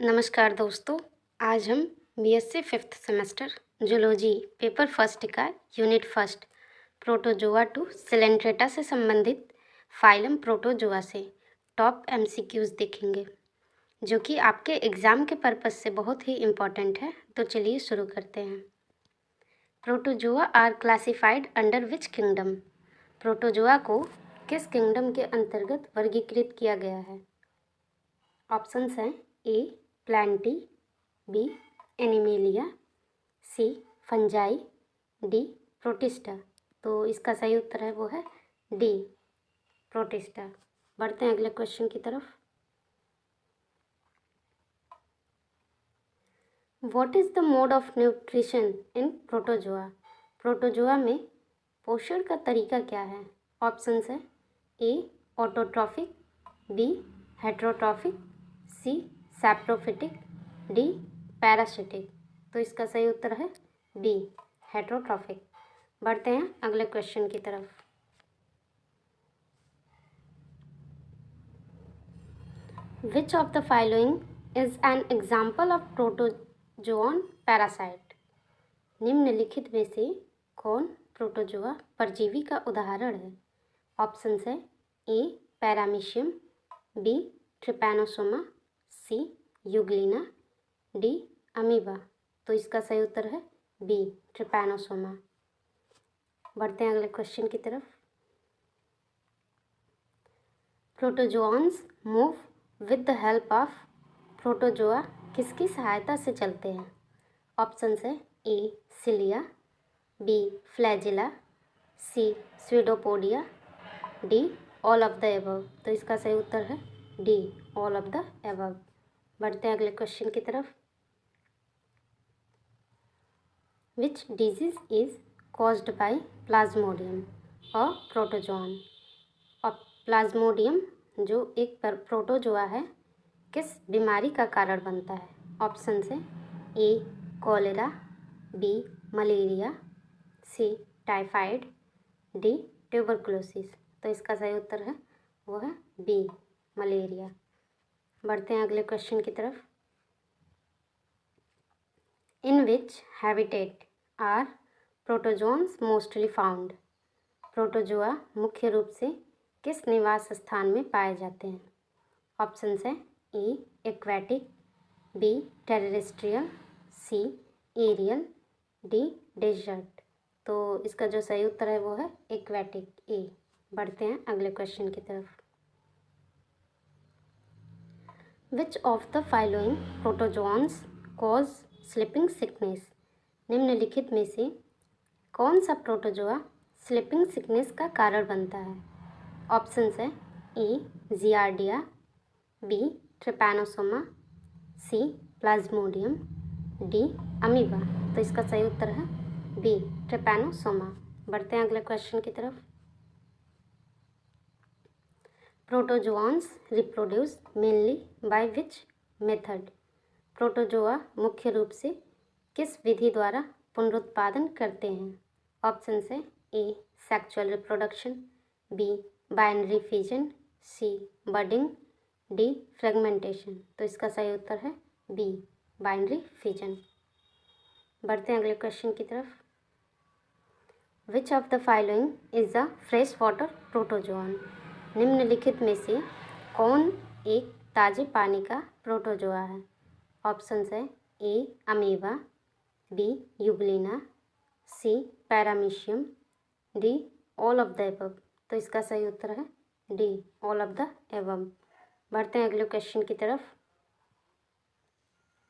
नमस्कार दोस्तों। आज हम BSc fifth semester zoology paper first का unit first protozoa to coelenterata से संबंधित फाइलम प्रोटोजोआ से टॉप एमसीक्यूज देखेंगे, जो कि आपके एग्ज़ाम के पर्पज़ से बहुत ही इम्पॉर्टेंट है। तो चलिए शुरू करते हैं। Protozoa are classified under which kingdom? Protozoa को किस किंगडम के अंतर्गत वर्गीकृत किया गया है? ऑप्शंस हैं ए प्लांटी, बी एनिमेलिया, सी फंजाई, डी प्रोटिस्टा। तो इसका सही उत्तर है वो है डी प्रोटिस्टा। बढ़ते हैं अगले क्वेश्चन की तरफ। What is the mode of nutrition in protozoa? Protozoa में पोषण का तरीका क्या है? ऑप्शंस है ए ऑटोट्रॉफिक, बी हेट्रोट्रॉफिक, सी सैप्रोफिटिक, डी पैरासिटिक। तो इसका सही उत्तर है बी हेट्रोट्रॉफिक। बढ़ते हैं अगले क्वेश्चन की तरफ। Which of the following is an example of protozoan parasite? निम्नलिखित में से कौन प्रोटोजोआ परजीवी का उदाहरण है? ऑप्शंस है ए पैरामीशियम, बी ट्रिपैनोसोमा, सी यूग्लिना, डी अमीबा। तो इसका सही उत्तर है बी ट्रिपैनोसोमा। बढ़ते हैं अगले क्वेश्चन की तरफ। Protozoans move with the help of protozoa किसकी सहायता से चलते हैं? ऑप्शंस है A cilia, B flagella, C pseudopodia, D all of the above. तो इसका सही उत्तर है D all of the above. बढ़ते हैं अगले क्वेश्चन की तरफ। Which disease is caused by Plasmodium or protozoan? और प्लाज्मोडियम जो एक प्रोटोजोआ है किस बीमारी का कारण बनता है? ऑप्शन है ए कॉलेरा, बी मलेरिया, सी टाइफाइड, डी ट्यूबरकुलोसिस। तो इसका सही उत्तर है वो है बी मलेरिया। बढ़ते हैं अगले क्वेश्चन की तरफ। In which habitat are protozoans mostly found? Protozoa मुख्य रूप से किस निवास स्थान में पाए जाते हैं? ऑप्शंस है ए एक्वेटिक, बी टेरेस्ट्रियल, सी एरियल, डी डेजर्ट। तो इसका जो सही उत्तर है वो है एक्वेटिक ए। बढ़ते हैं अगले क्वेश्चन की तरफ। Which of the following protozoans cause sleeping sickness? निम्नलिखित में से कौन सा प्रोटोजोआ स्लीपिंग सिकनेस का कारण बनता है? ऑप्शंस है A giardia, B Trypanosoma, C Plasmodium, D amoeba. तो इसका सही उत्तर है बी ट्रिपैनोसोमा। बढ़ते हैं अगले क्वेश्चन की तरफ। Protozoans reproduce mainly by which method? Protozoa मुख्य रूप से किस विधि द्वारा पुनरुत्पादन करते हैं? ऑप्शंस है A sexual reproduction, B binary fission, C budding, D fragmentation. तो इसका सही उत्तर है बी बाइनरी फिजन। बढ़ते हैं अगले क्वेश्चन की तरफ। Which of the following is a fresh water protozoan? निम्नलिखित में से कौन एक ताजे पानी का प्रोटोजोआ है? ऑप्शंस है A Amoeba, B Euglena, C paramecium, D all of the above. तो इसका सही उत्तर है D all of the above. बढ़ते हैं अगले क्वेश्चन की तरफ।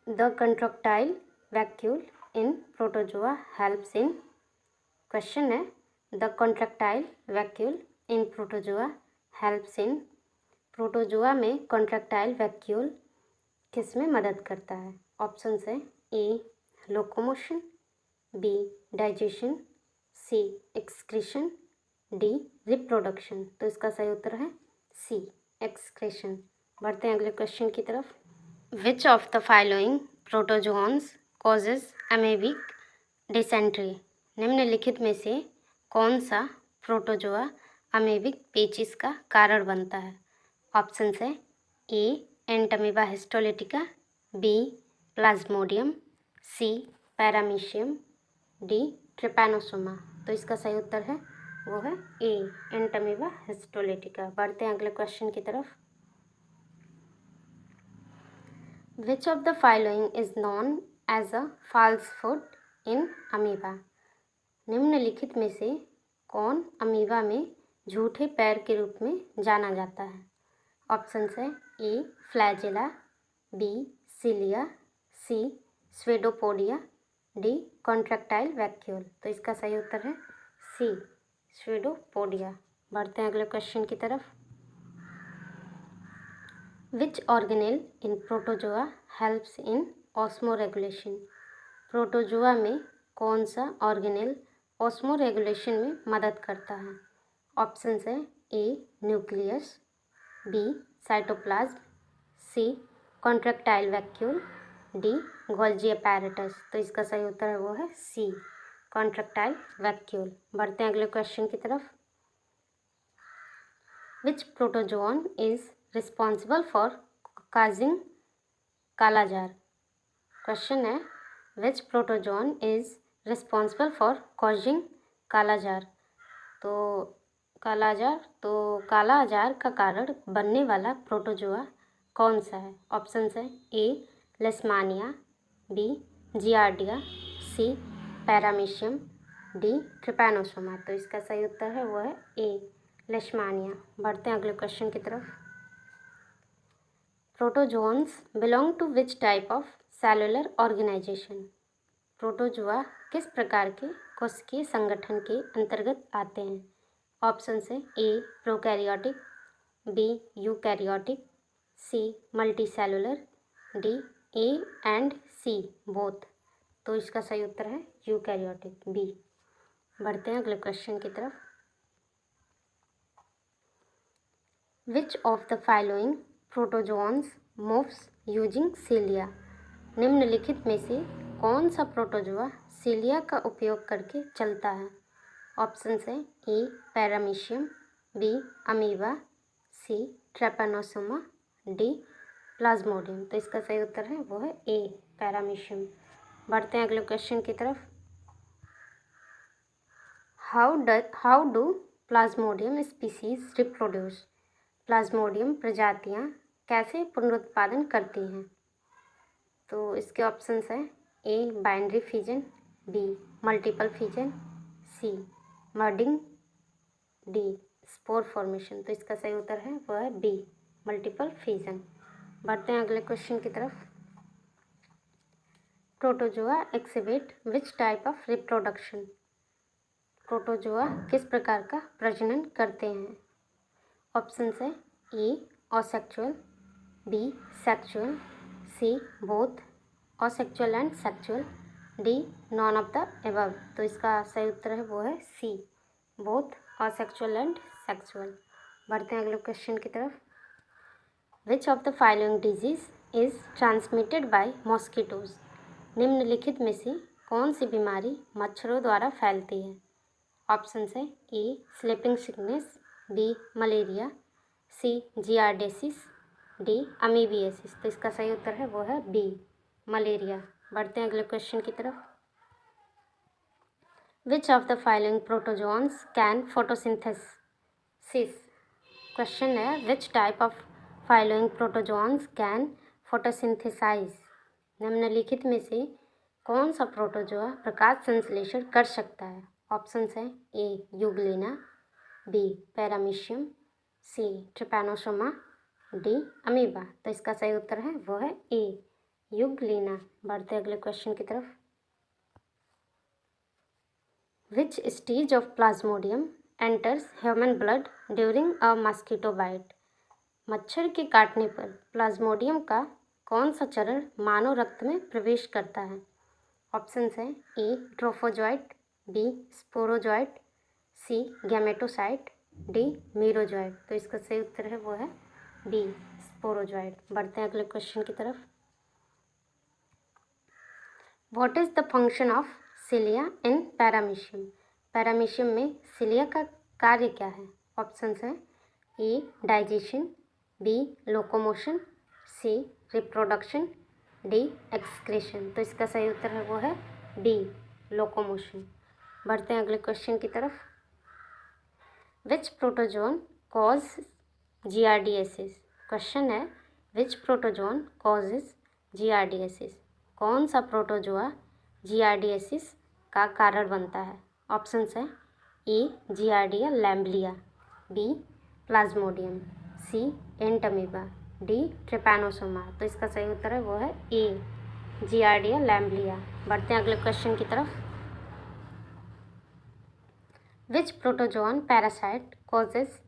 The contractile vacuole in protozoa helps in. Question है the contractile vacuole in protozoa helps in. Protozoa में कंट्रक्टाइल वैक्यूल किस में मदद करता है? ऑप्शंस है A locomotion, B digestion, C excretion, D reproduction. तो इसका सही उत्तर है सी एक्सक्रीशन। बढ़ते हैं अगले क्वेश्चन की तरफ। Which of the following protozoans causes amoebic dysentery? निम्नलिखित में से कौन सा प्रोटोजोआ अमेबिक पेचिस का कारण बनता है? ऑप्शंस है ए एंटमीबा हिस्टोलिटिका, बी प्लाज्मोडियम, सी पैरामीशियम, डी ट्रिपैनोसोमा। तो इसका सही उत्तर है वो है ए एंटमीबा हिस्टोलिटिका। बढ़ते हैं अगले क्वेश्चन की तरफ। Which of the following is known as a false foot in amoeba. निम्नलिखित में से कौन अमीबा में झूठे पैर के रूप में जाना जाता है। ऑप्शन है ए फ्लैजेला, बी सिलिया, सी स्वेडोपोडिया, डी कॉन्ट्रैक्टाइल वैक्यूल। तो इसका सही उत्तर है सी स्वेडोपोडिया। बढ़ते हैं अगले क्वेश्चन की तरफ। विच ऑर्गेनेल इन प्रोटोजोआ हेल्प्स इन ऑस्मोरेगुलेशन। प्रोटोजोआ में कौन सा ऑर्गेनेल ऑस्मोरेगुलेशन में मदद करता है। ऑप्शन है A nucleus, B cytoplasm, C contractile vacuole, D Golgi apparatus. तो इसका सही उत्तर है वो है सी कॉन्ट्रैक्टाइल वैक्यूल। बढ़ते हैं अगले क्वेश्चन की तरफ। Which protozoan is responsible for causing kala azar. Question है which protozoan is responsible for causing kala azar. तो काला आजार का कारण बनने वाला प्रोटोजोआ कौन सा है। ऑप्शन है ए लेशमानिया, बी जियार्डिया, सी पैरामीशियम, डी ट्रिपैनोसोमा। तो इसका सही उत्तर है वो है ए लेशमानिया। बढ़ते हैं अगले क्वेश्चन की तरफ। Protozoans belong to which type of cellular organisation. Protozoa किस प्रकार के कोशिकीय संगठन के अंतर्गत आते हैं। ऑप्शन है A prokaryotic, B eukaryotic, C multicellular, D A and C both. तो इसका सही उत्तर है यूकैरियोटिक बी। बढ़ते हैं अगले क्वेश्चन की तरफ। Which of the following protozoans moves using cilia. निम्नलिखित में से कौन सा प्रोटोजोआ सीलिया का उपयोग करके चलता है। ऑप्शन है ए पैरामीशियम, बी अमीबा, सी ट्रेपैनोसोमा, डी प्लाज्मोडियम। तो इसका सही उत्तर है वो है ए पैरामीशियम। बढ़ते हैं अगले क्वेश्चन की तरफ। How do Plasmodium species reproduce. Plasmodium प्रजातियां कैसे पुनरुत्पादन करती हैं। तो इसके ऑप्शंस हैं A binary fission, B multiple fission, C budding, D spore formation. तो इसका सही उत्तर है वो है बी मल्टीपल फिजन। बढ़ते हैं अगले क्वेश्चन की तरफ। Protozoa exhibit which type of reproduction. Protozoa किस प्रकार का प्रजनन करते हैं। ऑप्शन है A asexual, B sexual, C both asexual and sexual, D none of the above. तो इसका सही उत्तर है वो है C both asexual and sexual. बढ़ते हैं अगले क्वेश्चन की तरफ। Which of the following disease is transmitted by mosquitoes. निम्नलिखित में से कौन सी बीमारी मच्छरों द्वारा फैलती है। ऑप्शन है A sleeping sickness, B malaria, C giardiasis, D amoebiasis. तो इसका सही उत्तर है वो है बी मलेरिया। बढ़ते हैं अगले क्वेश्चन की तरफ। Which of the following protozoans can photosynthesis. Question है which type of following protozoans can photosynthesize. निम्नलिखित में से कौन सा प्रोटोजोआ प्रकाश संश्लेषण कर सकता है। ऑप्शन है ए यूग्लिना, बी पैरामीशियम, सी ट्रिपैनोसोमा, डी अमीबा। तो इसका सही उत्तर है वो है ए यूग्लिना। बढ़ते अगले क्वेश्चन की तरफ। Which stage of plasmodium enters human blood during a mosquito bite. मच्छर के काटने पर प्लाज्मोडियम का कौन सा चरण मानव रक्त में प्रवेश करता है। ऑप्शन है ए ट्रोफोजॉइट, बी स्पोरोजॉइट, सी गैमेटोसाइट, डी मीरोजॉइट। तो इसका सही उत्तर है वो है बी स्पोरोजॉइट। बढ़ते हैं अगले क्वेश्चन की तरफ। What is the function of cilia in paramecium. Paramecium में सिलिया का कार्य क्या है। ऑप्शन है ए डाइजेशन, बी लोकोमोशन, सी रिप्रोडक्शन, डी एक्सक्रीशन। तो इसका सही उत्तर है वो है डी लोकोमोशन। बढ़ते हैं अगले क्वेश्चन की तरफ। Which protozoan cause GRDSS। Question है विच प्रोटोजोन कॉजेज GRDSS। कौन सा प्रोटोजोआ GRDSS का कारण बनता है? ऑप्शंस है A giardia लैम्बलिया, B Plasmodium, C Entamoeba, D Trypanosoma. तो इसका सही उत्तर है वो है ए जियार्डिया लैम्बलिया। बढ़ते हैं अगले क्वेश्चन की तरफ। Which protozoan parasite causes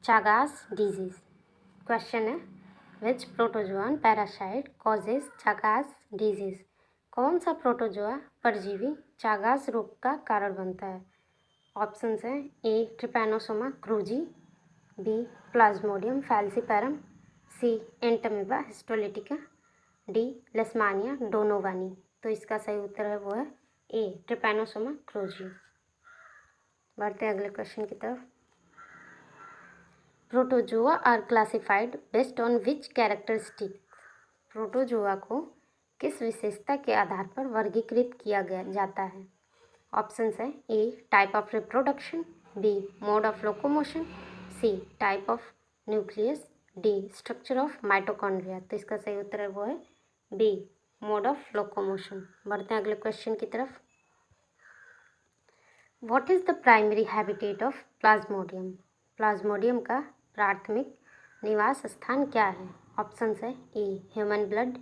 Chagas disease. Question है which protozoan parasite causes Chagas disease. कौन सा प्रोटोजोआ परजीवी चागास रोग का कारण बनता है? ऑप्शंस हैं A Trypanosoma cruzi, B Plasmodium falciparum, C Entamoeba histolytica, D Leishmania donovani. तो इसका सही उत्तर है वो है ए ट्रिपैनोसोमा क्रूजी। बढ़ते हैं अगले क्वेश्चन की तरफ। Protozoa are classified based on which characteristic. Protozoa को किस विशेषता के आधार पर वर्गीकृत किया गया जाता है? ऑप्शंस है A type of reproduction, B mode of locomotion, C type of nucleus, D structure of mitochondria. तो इसका सही उत्तर है वो है बी मोड ऑफ लोकोमोशन। बढ़ते हैं अगले क्वेश्चन की तरफ। What is the primary habitat of plasmodium. Plasmodium का प्राथमिक निवास स्थान क्या है? ऑप्शंस है A human blood,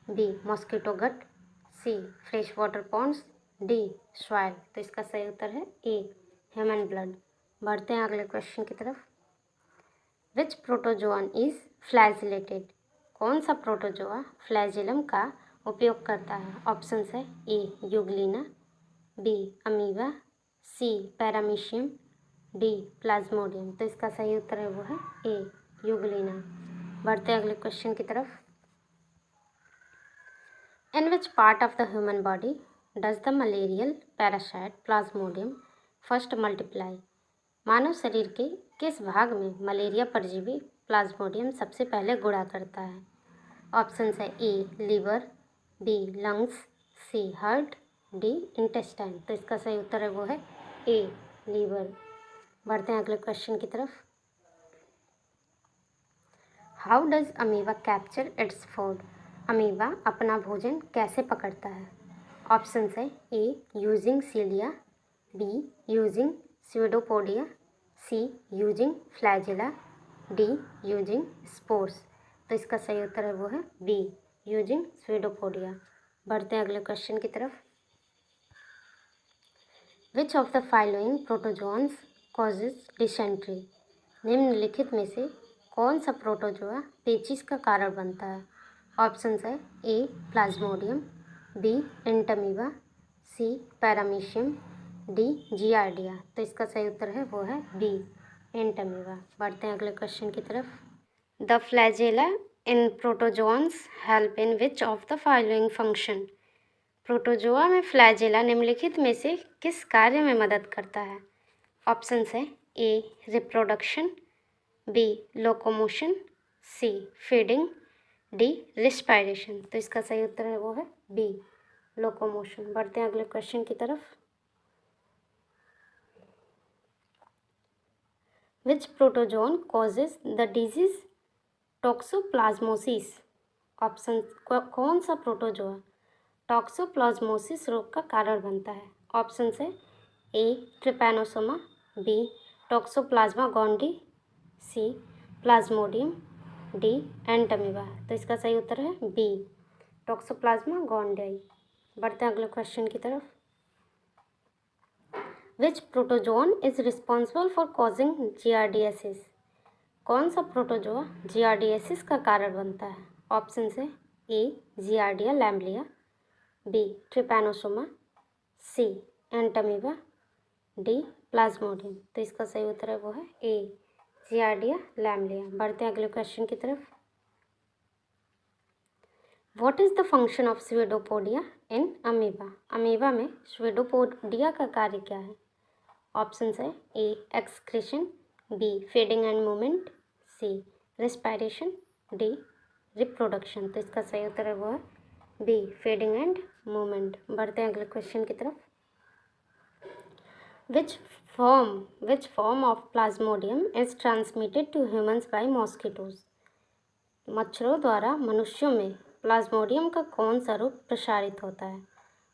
B mosquito gut, C fresh water ponds, D soil. तो इसका सही उत्तर है ए ह्यूमन ब्लड। बढ़ते हैं अगले क्वेश्चन की तरफ। विच प्रोटोजोअन इज फ्लैजिलेटेड। कौन सा प्रोटोजोआ फ्लैजिलम का उपयोग करता है? ऑप्शंस है ए यूग्लिना, बी अमीबा, सी पैरामीशियम, डी प्लाज्मोडियम। तो इसका सही उत्तर है वो है ए यूग्लिना। बढ़ते हैं अगले क्वेश्चन की तरफ। In which part of the human body does the malarial parasite Plasmodium first multiply. मानव शरीर के किस भाग में मलेरिया परजीवी प्लाज्मोडियम सबसे पहले गुणा करता है? ऑप्शंस है ए लीवर, बी लंग्स, सी हार्ट, डी इंटेस्टाइन। तो इसका सही उत्तर है वो है ए लीवर। बढ़ते हैं अगले क्वेश्चन की तरफ। How does amoeba capture its food. Amoeba अपना भोजन कैसे पकड़ता है? ऑप्शंस है A using cilia, B using pseudopodia, C using flagella, D using spores. तो इसका सही उत्तर है वो है बी यूजिंग स्यूडोपोडिया। बढ़ते हैं अगले क्वेश्चन की तरफ। Which of the following protozoans causes dysentery. निम्नलिखित में से कौन सा प्रोटोजोआ पेचिश का कारण बनता है? ऑप्शंस है A Plasmodium, B Entamoeba, C paramecium, D giardia. तो इसका सही उत्तर है वो है बी एंटमीबा। बढ़ते हैं अगले क्वेश्चन की तरफ। The flagella in protozoans help in which of the following function. Protozoa में फ्लैजेला निम्नलिखित में से किस कार्य में मदद करता है? ऑप्शंस है ए रिप्रोडक्शन, बी लोकोमोशन, सी फीडिंग, डी रिस्पायरेशन। तो इसका सही उत्तर है वो है बी लोकोमोशन। बढ़ते हैं अगले क्वेश्चन की तरफ। Which protozoan causes the disease toxoplasmosis. Option कौन सा प्रोटोजोआ टॉक्सोप्लाज्मोसिस रोग का कारण बनता है? ऑप्शन है A Trypanosoma, B toxoplasma Gondi, C Plasmodium, D Entamoeba. तो इसका सही उत्तर है बी टॉक्सोप्लाज्मा गोंडी। बढ़ते हैं अगले क्वेश्चन की तरफ। Which protozoan is responsible for causing GRDSS। कौन सा प्रोटोजोआ GRDSS का कारण बनता है? ऑप्शन है A giardia लैम्बलिया, B Trypanosoma, C Entamoeba, D Plasmodium. तो इसका सही उत्तर है वो है ए जियार्डिया लैम्बलिया। बढ़ते हैं अगले क्वेश्चन की तरफ। What is the function of pseudopodia in amoeba. Amoeba में स्यूडोपोडिया का कार्य क्या है? ऑप्शंस है A excretion, B feeding and movement, C respiration, D reproduction. तो इसका सही उत्तर है वो है बी फीडिंग एंड मूवमेंट। बढ़ते हैं अगले क्वेश्चन की तरफ। Which form of plasmodium is transmitted to humans by mosquitoes. मच्छरों द्वारा मनुष्यों में प्लाज्मोडियम का कौन सा रूप प्रसारित होता है?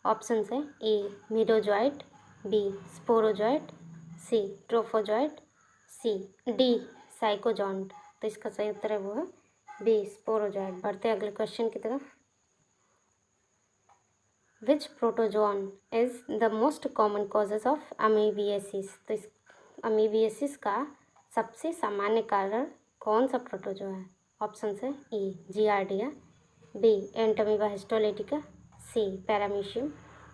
ऑप्शन है ए मीडोजॉइट, बी स्पोरोजॉइट, सी ट्रोफोजॉइट, सी डी साइकोजॉन्ट। तो इसका सही उत्तर है वो है बी स्पोरोजॉइट। बढ़ते हैं अगले क्वेश्चन की तरफ। Which protozoan is the most common causes of amoebiasis. तो इस अमीबियासिस का सबसे सामान्य कारण कौन सा प्रोटोजोआ है? ऑप्शन है A giardia, B entamoeba histolytica, C paramecium,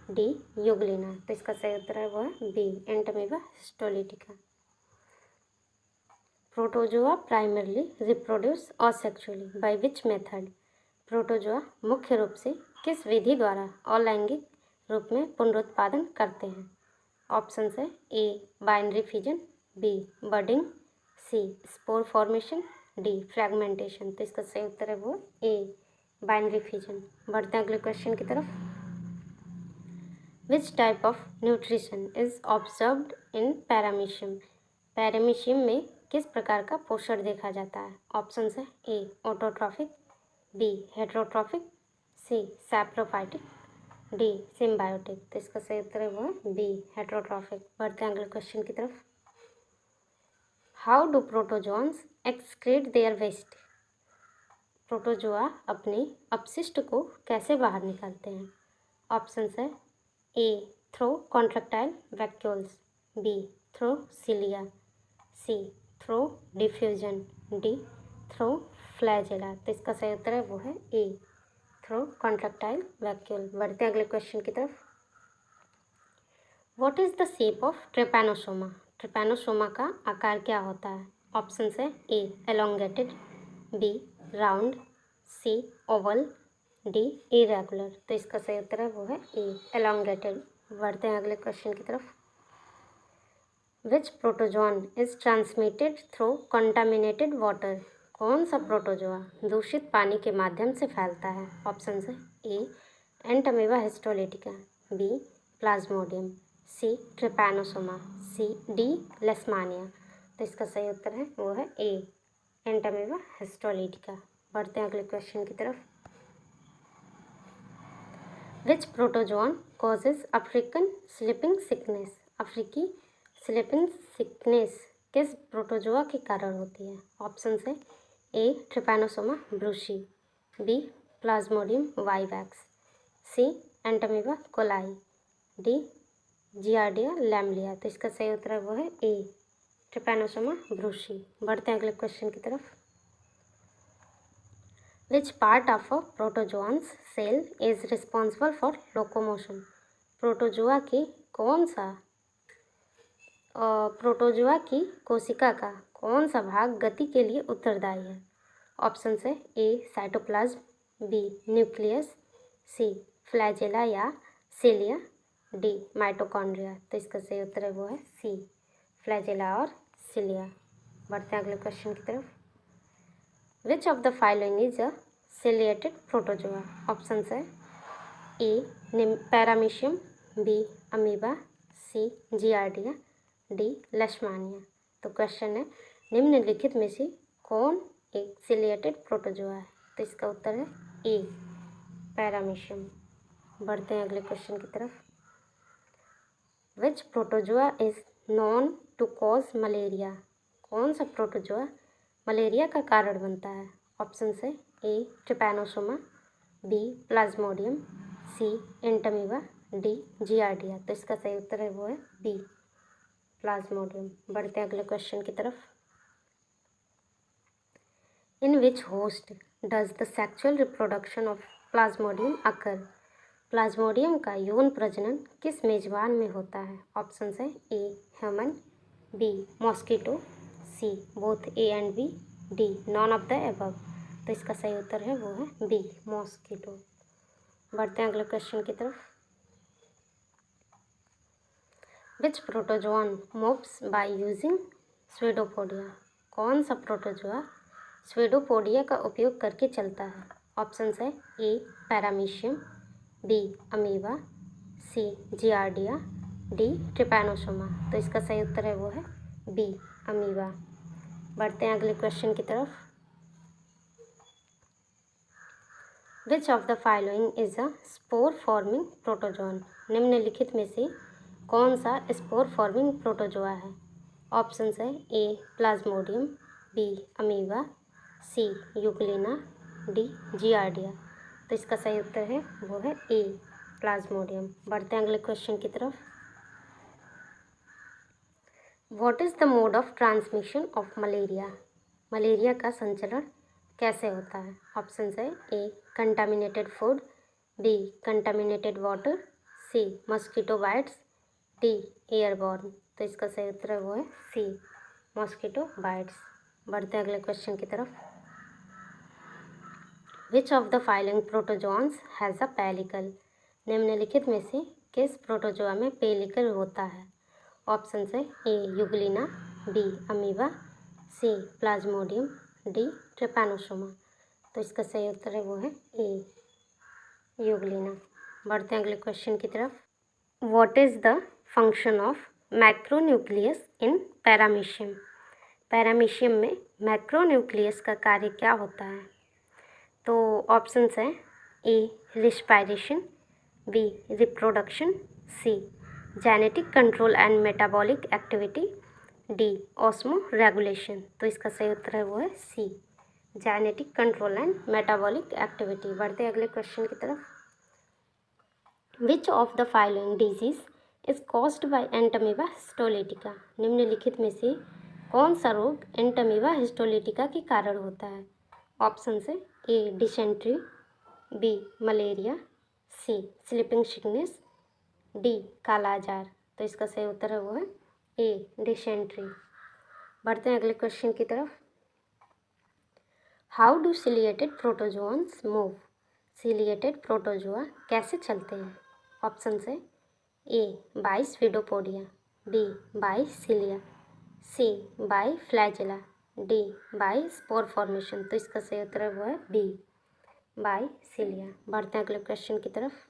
D euglena. तो इसका सही उत्तर है वो है B entamoeba histolytica. Protozoa primarily reproduce asexually by which method. Protozoa मुख्य रूप से किस विधि द्वारा अलैंगिक रूप में पुनरुत्पादन करते हैं? ऑप्शन है A binary fission, B budding, C spore formation, D fragmentation. तो इसका सही उत्तर है वो ए बाइनरी फिजन। बढ़ते हैं अगले क्वेश्चन की तरफ। विच type of nutrition is observed in paramecium. Paramecium में किस प्रकार का पोषण देखा जाता है? ऑप्शन है ए ऑटोट्रॉफिक, बी हेट्रोट्रॉफिक, सी सैप्रोफाइटिक, डी सिम्बायोटिक। तो इसका सही उत्तर है वो है बी हेट्रोट्रॉफिक। बढ़ते हैं अगले क्वेश्चन की तरफ। How do protozoans excrete their waste. Protozoa अपने अपशिष्ट को कैसे बाहर निकालते हैं? ऑप्शन है A through contractile vacuoles, B through cilia, C through diffusion, D through flagella. तो इसका सही उत्तर है वो है ए थ्रो कॉन्ट्रैक्टाइल वैक्यूल। बढ़ते हैं अगले क्वेश्चन की तरफ। What is the shape of Trypanosoma. Trypanosoma का आकार क्या होता है? ऑप्शन है ए elongated, be round, C Oval, D irregular. तो इसका सही उत्तर है वो है ए एलोंगेटेड। बढ़ते हैं अगले क्वेश्चन की तरफ। Which protozoan is transmitted through contaminated water. कौन सा प्रोटोजोआ दूषित पानी के माध्यम से फैलता है? ऑप्शन है ए एंटमीबा हिस्टोलिटिका, बी प्लाज्मोडियम, सी ट्रिपैनोसोमा, सी डी लेशमानिया। तो इसका सही उत्तर है वो है ए एंटमीबा हिस्टोलिटिका। बढ़ते हैं अगले क्वेश्चन की तरफ। Which protozoan causes African sleeping sickness. अफ्रीकी स्लीपिंग सिकनेस किस प्रोटोजोआ के कारण होती है? ऑप्शन है A Trypanosoma brucei, B Plasmodium vivax, C Entamoeba coli, D Giardia lamblia. तो इसका सही उत्तर है वो है ए ट्रिपैनोसोमा ब्रूशी। बढ़ते हैं अगले क्वेश्चन की तरफ। Which part of a protozoan's cell is responsible for locomotion. Protozoa की कौन सा प्रोटोजोआ की कोशिका का कौन सा भाग गति के लिए उत्तरदायी है? ऑप्शन है ए साइटोप्लाज्म, बी न्यूक्लियस, सी फ्लैजेला या सिलिया, डी माइटोकॉन्ड्रिया। तो इसका सही उत्तर है वो है सी फ्लैजेला और सिलिया। बढ़ते हैं अगले क्वेश्चन की तरफ। Which of the following is a ciliated protozoa. Option है ए पैरामीशियम, बी अमीबा, सी जियार्डिया, डी लेशमानिया। तो क्वेश्चन है निम्नलिखित में से कौन एक सिलिएटेड प्रोटोजोआ है? तो इसका उत्तर है ए पैरामीशियम। बढ़ते हैं अगले क्वेश्चन की तरफ। Which protozoa is known to cause malaria. कौन सा प्रोटोजोआ मलेरिया का कारण बनता है? ऑप्शन है A Trypanosoma, B Plasmodium, C Entamoeba, D giardia. तो इसका सही उत्तर है वो है बी प्लाज्मोडियम। बढ़ते हैं अगले क्वेश्चन की तरफ। In which host does the sexual reproduction of Plasmodium occur. Plasmodium का यौन प्रजनन किस मेजबान में होता है? ऑप्शन है A human, B mosquito, C both A and B, D none of the above. तो इसका सही उत्तर है वो है बी मॉस्किटो। बढ़ते हैं अगले क्वेश्चन की तरफ। Which protozoan moves by using स्वेडोपोडिया। कौन सा प्रोटोजोआ स्वेडोपोडिया का उपयोग करके चलता है? ऑप्शन है ए पैरामीशियम, बी अमीबा, सी जियार्डिया, डी ट्रिपैनोसोमा। तो इसका सही उत्तर है वो है बी अमीबा। बढ़ते हैं अगले क्वेश्चन की तरफ। Which of the following is a spore forming protozoan. निम्नलिखित में से कौन सा स्पोर फॉर्मिंग प्रोटोजोआ है? ऑप्शन है A Plasmodium, B amoeba, C Euglena, D giardia. तो इसका सही उत्तर है वो है ए प्लाज्मोडियम। बढ़ते हैं अगले क्वेश्चन की तरफ। What is the mode of transmission of malaria. Malaria का संचरण कैसे होता है? ऑप्शन है A contaminated food, B contaminated water, C mosquito bites, D airborne. तो इसका सही उत्तर है वो है सी मॉस्किटो बाइट्स। बढ़ते हैं अगले क्वेश्चन की तरफ। Which of the following protozoans has a pellicle. निम्नलिखित में से किस प्रोटोजोआ में पेलिकल होता है? ऑप्शन है ए यूग्लिना, बी अमीबा, सी प्लाज्मोडियम, डी ट्रिपैनोसोमा। तो इसका सही उत्तर है वो है ए यूग्लिना। बढ़ते हैं अगले क्वेश्चन की तरफ। What is the function of macronucleus in paramecium. Paramecium में मैक्रोन्यूक्लियस का कार्य क्या होता है? तो ऑप्शंस हैं A respiration, B reproduction, C genetic control and metabolic activity, D osmoregulation. तो इसका सही उत्तर है वो है C genetic control and metabolic activity. बढ़ते हैं अगले क्वेश्चन की तरफ। Which of the following disease is caused by Entamoeba histolytica. निम्नलिखित में से कौन सा रोग एंटमीबा हिस्टोलिटिका के कारण होता है? ऑप्शन है ए डिसेंट्री, बी मलेरिया, सी स्लीपिंग सिकनेस, डी कालाजार। तो इसका सही उत्तर है वो है ए डिसेंट्री। बढ़ते हैं अगले क्वेश्चन की तरफ। How do ciliated protozoans move. Ciliated protozoa कैसे चलते हैं? ऑप्शन है A by pseudopodia, B by cilia, C by flagella, D by spore formation. तो इसका सही उत्तर है वो है बी बाई सिलिया। बढ़ते हैं अगले क्वेश्चन की तरफ।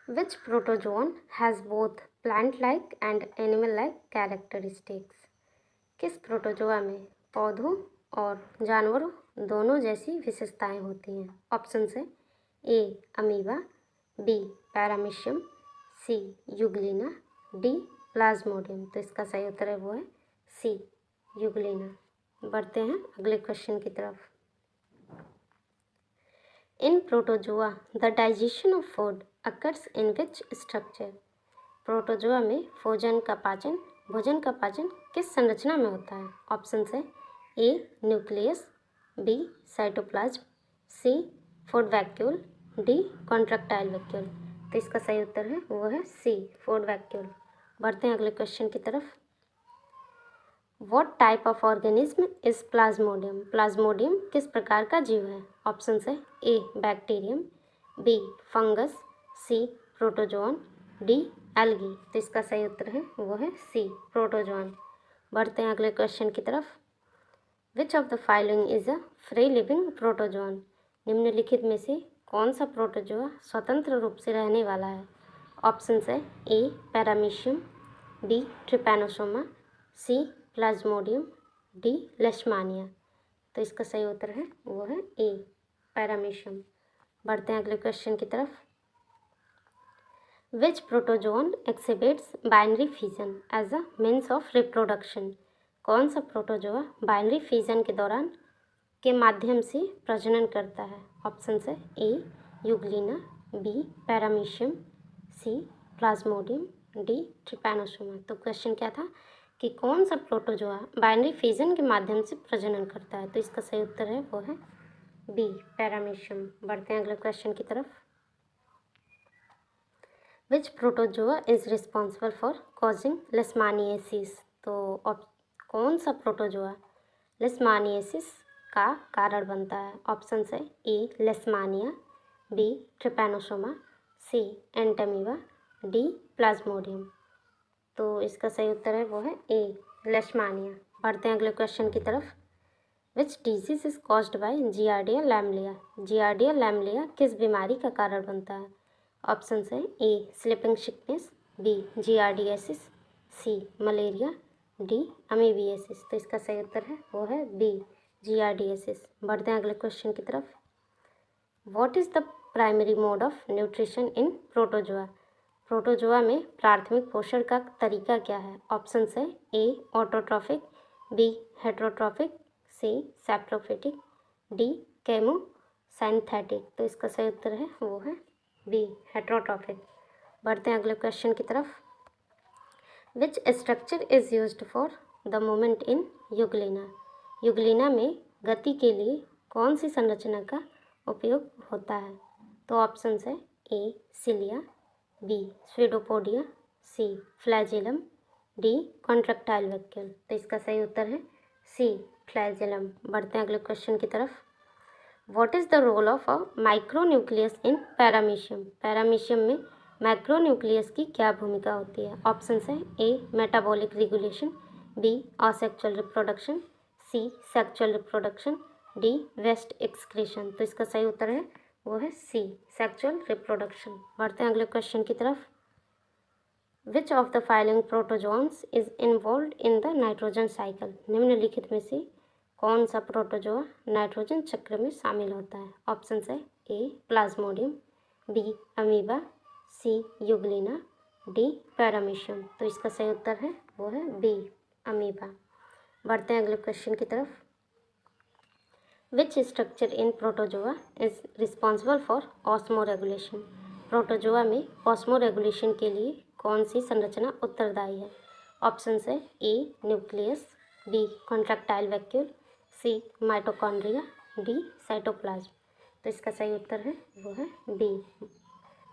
Which protozoan has both plant like and animal like characteristics. किस प्रोटोजोआ में पौधों और जानवरों दोनों जैसी विशेषताएं होती हैं? ऑप्शन है A Amoeba, B paramecium, C Euglena, D Plasmodium. तो इसका सही उत्तर है वो है सी यूग्लिना। बढ़ते हैं अगले क्वेश्चन की तरफ। In protozoa the digestion of food occurs in which structure. Protozoa में भोजन का पाचन किस संरचना में होता है? ऑप्शन है A nucleus, B cytoplasm, C food vacuole, D contractile vacuole. तो इसका सही उत्तर है वो है सी फूड वैक्यूल। बढ़ते हैं अगले क्वेश्चन की तरफ। What type of organism is plasmodium. Plasmodium किस प्रकार का जीव है? ऑप्शन है A bacterium, B fungus, C protozoan, D algae. तो इसका सही उत्तर है वो है सी प्रोटोजोन। बढ़ते हैं अगले क्वेश्चन की तरफ। Which of the following is a free living protozoan. निम्नलिखित में से कौन सा प्रोटोजोआ स्वतंत्र रूप से रहने वाला है? ऑप्शन है ए पैरामीशियम, बी ट्रिपैनोसोमा, सी प्लाज्मोडियम, डी लेशमानिया। तो इसका सही उत्तर है वो है ए पैरामीशियम। बढ़ते हैं अगले क्वेश्चन की तरफ। Which protozoan exhibits binary fission as a means of reproduction. कौन सा प्रोटोजोआ बाइनरी फिजन के दौरान के माध्यम से प्रजनन करता है? ऑप्शन है ए यूग्लिना, बी पैरामीशियम, सी प्लाज्मोडियम, डी ट्रिपैनोसोमा। तो क्वेश्चन क्या था कि कौन सा प्रोटोजोआ बाइनरी फिजन के माध्यम से प्रजनन करता है? तो इसका सही उत्तर है वो है बी पैरामीशियम। बढ़ते हैं अगले क्वेश्चन की तरफ। Which protozoa is responsible for causing leishmaniasis. तो कौन सा प्रोटोजोआ लेशमानियासिस का कारण बनता है? ऑप्शन है ए लेशमानिया, बी ट्रिपैनोसोमा, सी एंटमीबा, डी प्लाज्मोडियम। तो इसका सही उत्तर है वो है ए लेशमानिया। बढ़ते हैं अगले क्वेश्चन की तरफ। Which disease is caused by Giardia lamblia. Giardia lamblia किस बीमारी का कारण बनता है? ऑप्शन है A sleeping sickness, B giardiasis, C malaria, D amoebiasis. तो इसका सही उत्तर है वो है बी जियार्डियासिस। बढ़ते हैं अगले क्वेश्चन की तरफ। What is the primary mode of nutrition in protozoa. Protozoa में प्राथमिक पोषण का तरीका क्या है? ऑप्शन है ए ऑटोट्रॉफिक, बी हेट्रोट्रॉफिक, सी सैप्रोफिटिक, डी केमोसाइंथेटिक। तो इसका सही उत्तर है वो है बी हेट्रोट्रॉफिक। बढ़ते हैं अगले क्वेश्चन की तरफ। Which structure is used for the movement in Euglena. Euglena में गति के लिए कौन सी संरचना का उपयोग होता है? तो ऑप्शन है A cilia, B pseudopodia, C flagellum, D contractile vacuole. तो इसका सही उत्तर है सी फ्लैजिलम। बढ़ते हैं अगले क्वेश्चन की तरफ। What is the role of a micronucleus in paramecium. Paramecium में माइक्रोन्यूक्लियस की क्या भूमिका होती है? ऑप्शन है A metabolic regulation, B asexual reproduction, C sexual reproduction, D waste excretion. तो इसका सही उत्तर है वो है सी सेक्सुअल रिप्रोडक्शन। बढ़ते हैं अगले क्वेश्चन की तरफ। Which of the following protozoans is involve in the nitrogen cycle. निम्नलिखित में से कौन सा प्रोटोजोआ नाइट्रोजन चक्र में शामिल होता है? ऑप्शन है A Plasmodium, B amoeba, C Euglena, D paramecium. तो इसका सही उत्तर है वो है बी अमीबा। बढ़ते हैं अगले क्वेश्चन की तरफ। Which structure in protozoa is responsible for osmoregulation. Protozoa में ऑस्मोरेगुलेशन के लिए कौन सी संरचना उत्तरदायी है? ऑप्शन है A nucleus, B contractile vacuole, C mitochondria, D cytoplasm. तो इसका सही उत्तर है वो है बी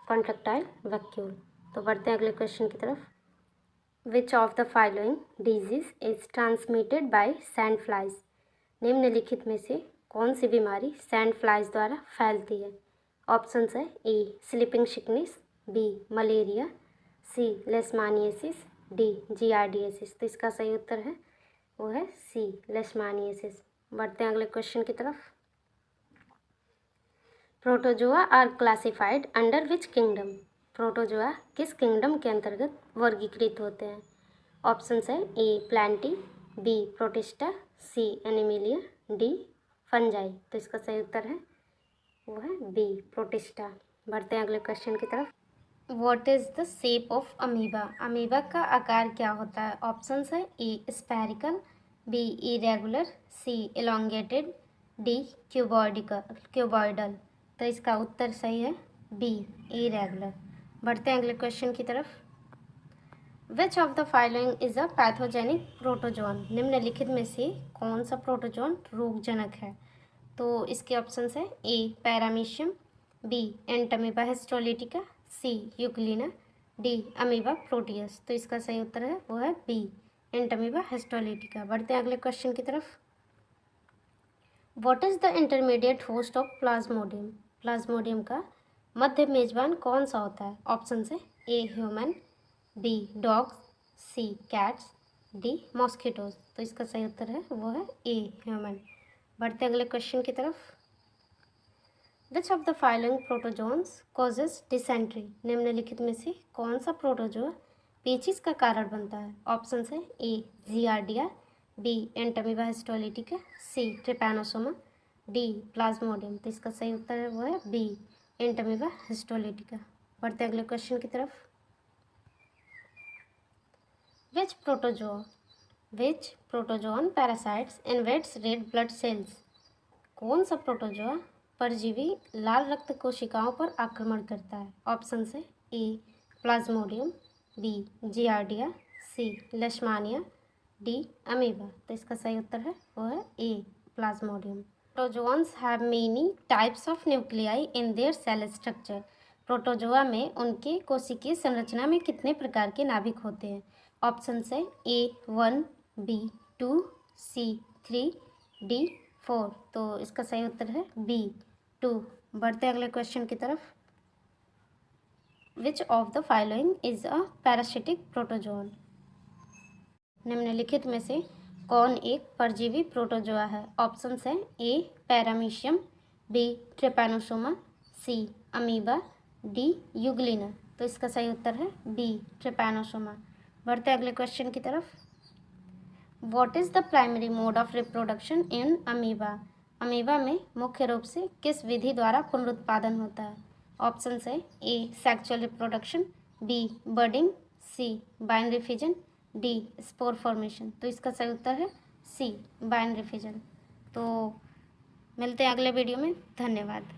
कॉन्ट्रैक्टाइल वैक्यूल। तो बढ़ते हैं अगले क्वेश्चन की तरफ। Which of the following disease is transmitted bye sand flies. निम्नलिखित में से कौन सी बीमारी सैंड फ्लाइज द्वारा फैलती है? ऑप्शन है A sleeping sickness, B malaria, C leishmaniasis, D giardiasis. तो इसका सही उत्तर है वो है सी लेशमानियासिस। बढ़ते हैं अगले क्वेश्चन की तरफ। Protozoa are classified under which kingdom. Protozoa किस किंगडम के अंतर्गत वर्गीकृत होते हैं? ऑप्शन है A plantae, B protista, C animalia, D fungi. तो इसका सही उत्तर है वो है बी प्रोटिस्टा। बढ़ते हैं अगले क्वेश्चन की तरफ। What is the shape of amoeba. Amoeba का आकार क्या होता है? ऑप्शन है A spherical, B irregular, C elongated, D cuboidal. तो इसका उत्तर सही है बी इरेगुलर। बढ़ते हैं अगले क्वेश्चन की तरफ। Which of the following is a pathogenic protozoan. निम्नलिखित में से कौन सा प्रोटोजोन रोगजनक है? तो इसके ऑप्शन है ए पैरामीशियम, बी एंटमीबा हिस्टोलिटिका, सी यूग्लिना, डी अमीबा प्रोटियस। तो इसका सही उत्तर है वो है बी एंटमीबा हिस्टोलिटिका। बढ़ते हैं अगले क्वेश्चन की तरफ। What is the intermediate host of plasmodium. Plasmodium का मध्य मेजबान कौन सा होता है? ऑप्शन है A human, B dogs, C cats, D mosquitoes. तो इसका सही उत्तर है वो है ए ह्यूमन। बढ़ते अगले क्वेश्चन की तरफ। Which of the following protozoans causes dysentery. निम्नलिखित में से कौन सा प्रोटोजोआ पेचिस का कारण बनता है? ऑप्शन है A giardia, B entamoeba histolytica, C Trypanosoma, D Plasmodium. तो इसका सही उत्तर है वो है बी एंटमीबा हिस्टोलिटिका। बढ़ते अगले क्वेश्चन की तरफ। Which protozoan parasites invades red blood cells. कौन सा प्रोटोजोआ परजीवी लाल रक्त कोशिकाओं पर आक्रमण करता है? ऑप्शन है A Plasmodium, B Giardia, C Leishmania, D amoeba. तो इसका सही उत्तर है वो है A Plasmodium. Protozoans have many types of nuclei in their cell structure. Protozoa में उनके कोशिकीय संरचना में कितने प्रकार के नाभिक होते हैं? ऑप्शन है A1, B2, C3, D4। तो इसका सही उत्तर है B2। बढ़ते अगले क्वेश्चन की तरफ। Which of the following is a parasitic protozoan. निम्नलिखित में से कौन एक परजीवी प्रोटोजोआ है? ऑप्शन है ए पैरामीशियम, बी ट्रिपैनोसोमा, सी अमीबा, डी यूग्लिना। तो इसका सही उत्तर है बी ट्रिपैनोसोमा। बढ़ते हैं अगले क्वेश्चन की तरफ। What is the primary mode of reproduction in amoeba? Amoeba में मुख्य रूप से किस विधि द्वारा पुनरुत्पादन होता है? ऑप्शन है A sexual reproduction, B budding, C binary fission, D spore formation. तो इसका सही उत्तर है सी बाइनरी फिजन। तो मिलते हैं अगले वीडियो में। धन्यवाद।